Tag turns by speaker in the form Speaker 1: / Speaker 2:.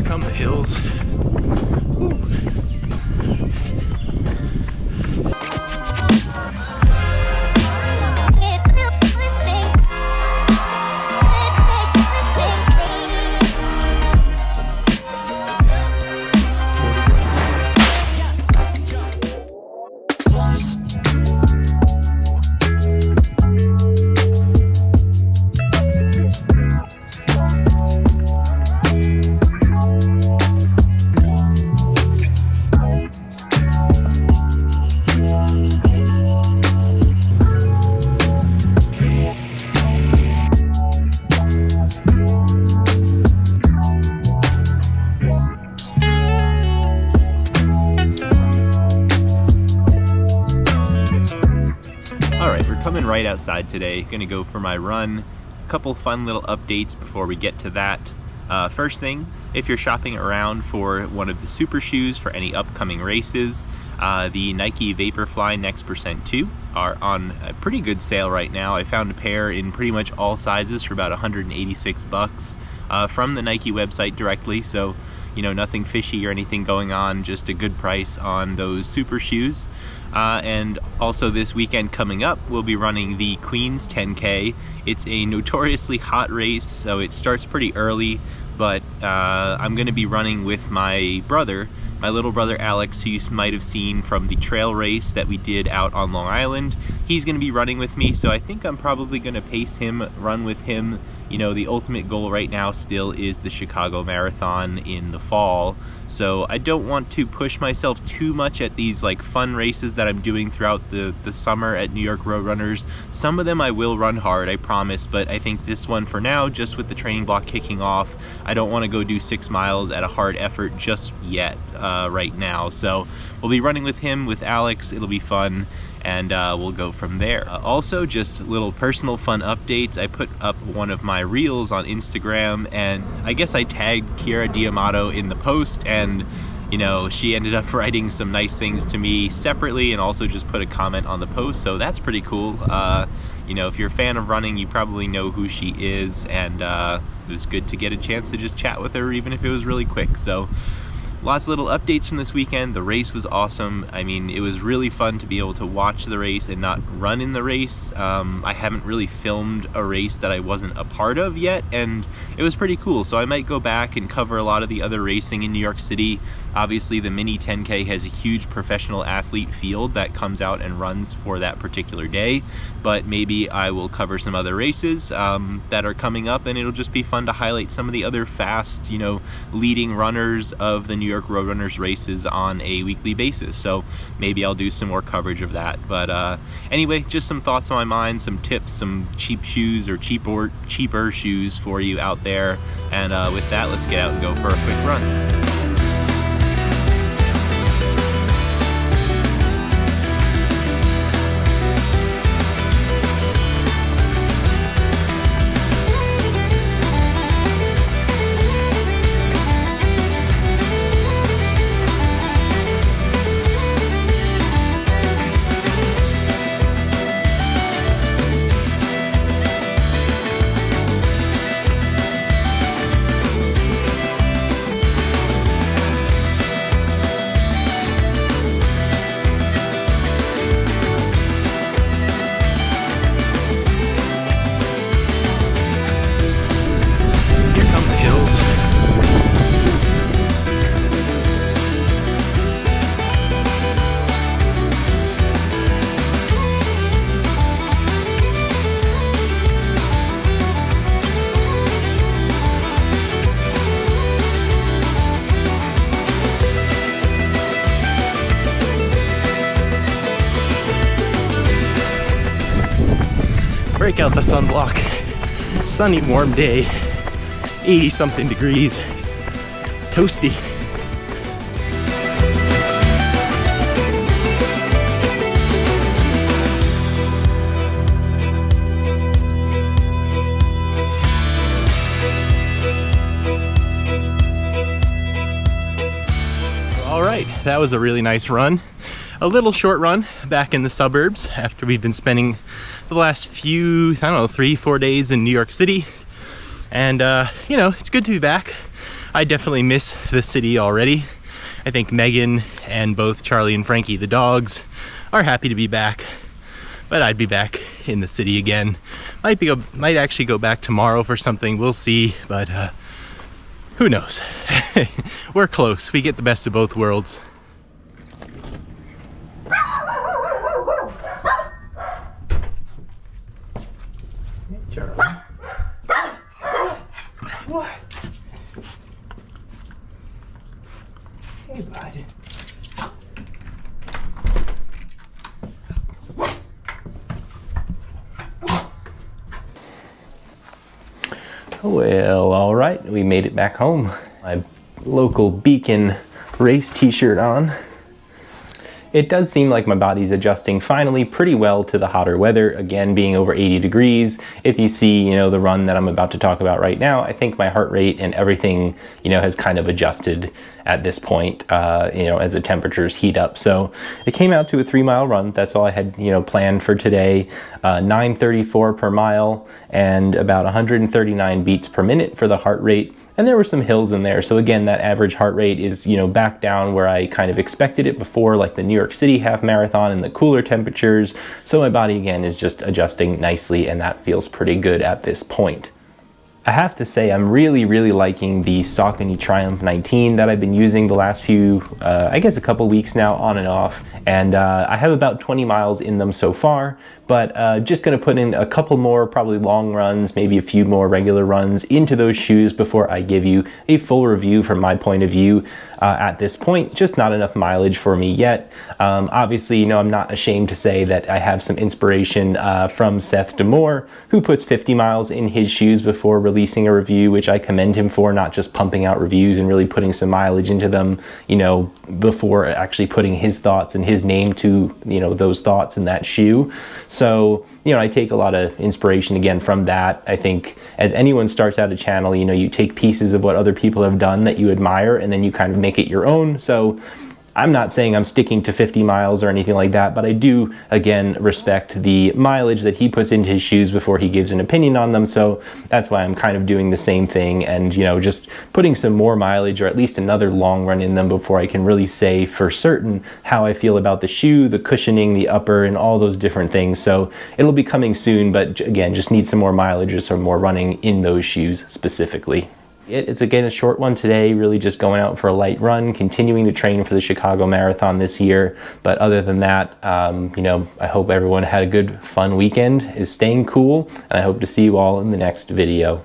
Speaker 1: come the hills. Woo. Coming right outside today, gonna go for my run. A couple fun little updates before we get to that. First thing, if you're shopping around for one of the super shoes for any upcoming races, the Nike Vaporfly Next Percent 2 are on a pretty good sale right now. I found a pair in pretty much all sizes for about 186 bucks from the Nike website directly, so you know, nothing fishy or anything going on, just a good price on those super shoes. And also this weekend coming up, we'll be running the Queens 10K. It's a notoriously hot race, so it starts pretty early, but I'm gonna be running with my brother, my little brother Alex, who you might have seen from the trail race that we did out on Long Island. He's gonna be running with me, so I think I'm probably gonna pace him, run with him. You know, the ultimate goal right now still is the Chicago Marathon in the fall. So I don't want to push myself too much at these like fun races that I'm doing throughout the summer at New York Roadrunners. Some of them I will run hard, I promise, but I think this one for now, just with the training block kicking off, I don't want to go do 6 miles at a hard effort just yet right now. So we'll be running with him, with Alex. It'll be fun, and we'll go from there. Also, just little personal fun updates. I put up one of my reels on Instagram, and I guess I tagged Kira Diamato in the post, and you know, she ended up writing some nice things to me separately and also just put a comment on the post, so that's pretty cool. You know, if you're a fan of running, you probably know who she is, and it was good to get a chance to just chat with her, even if it was really quick. So lots of little updates from this weekend. The race was awesome. I mean, it was really fun to be able to watch the race and not run in the race. I haven't really filmed a race that I wasn't a part of yet, and it was pretty cool. So I might go back and cover a lot of the other racing in New York City. Obviously, the Mini 10K has a huge professional athlete field that comes out and runs for that particular day, but maybe I will cover some other races that are coming up, and it'll just be fun to highlight some of the other fast, you know, leading runners of the New York Roadrunners races on a weekly basis. So maybe I'll do some more coverage of that. But anyway, just some thoughts on my mind, some tips, some cheap shoes or cheaper shoes for you out there. And with that, let's get out and go for a quick run. Break out the sunblock. Sunny, warm day, 80 something degrees, toasty. All right, that was a really nice run. A little short run back in the suburbs after we've been spending the last few, I don't know, 3-4 days in New York City. And you know, it's good to be back. I definitely miss the city already. I think Megan and both Charlie and Frankie, the dogs, are happy to be back. But I'd be back in the city again. Might actually go back tomorrow for something. We'll see, but who knows? We're close. We get the best of both worlds. Hey, Charlie. What? Hey, bud. Well, all right, we made it back home. My local Beacon race t-shirt on. It does seem like my body's adjusting finally pretty well to the hotter weather, again being over 80 degrees. If you see, you know, the run that I'm about to talk about right now, I think my heart rate and everything, you know, has kind of adjusted at this point, you know, as the temperatures heat up. So it came out to a 3-mile run. That's all I had, you know, planned for today. 9:34 per mile and about 139 beats per minute for the heart rate. And there were some hills in there. So again, that average heart rate is, you know, back down where I kind of expected it before, like the New York City half marathon and the cooler temperatures. So my body again is just adjusting nicely, and that feels pretty good at this point. I have to say I'm really liking the Saucony Triumph 19 that I've been using the last few, I guess a couple weeks now, on and off. And I have about 20 miles in them so far, but just gonna put in a couple more probably long runs, maybe a few more regular runs into those shoes before I give you a full review from my point of view. At this point, just not enough mileage for me yet. Obviously, you know, I'm not ashamed to say that I have some inspiration from Seth D'Amour, who puts 50 miles in his shoes before releasing a review, which I commend him for, not just pumping out reviews and really putting some mileage into them, you know, before actually putting his thoughts and his name to, you know, those thoughts in that shoe. So, you know, I take a lot of inspiration again from that. I think as anyone starts out a channel, you know, you take pieces of what other people have done that you admire and then you kind of make it your own. So I'm not saying I'm sticking to 50 miles or anything like that, but I do, again, respect the mileage that he puts into his shoes before he gives an opinion on them. So that's why I'm kind of doing the same thing and, you know, just putting some more mileage or at least another long run in them before I can really say for certain how I feel about the shoe, the cushioning, the upper, and all those different things. So it'll be coming soon, but again, just need some more mileage or some more running in those shoes specifically. It's again a short one today, really just going out for a light run, continuing to train for the Chicago Marathon this year. But other than that, you know, I hope everyone had a good, fun weekend, is staying cool, and I hope to see you all in the next video.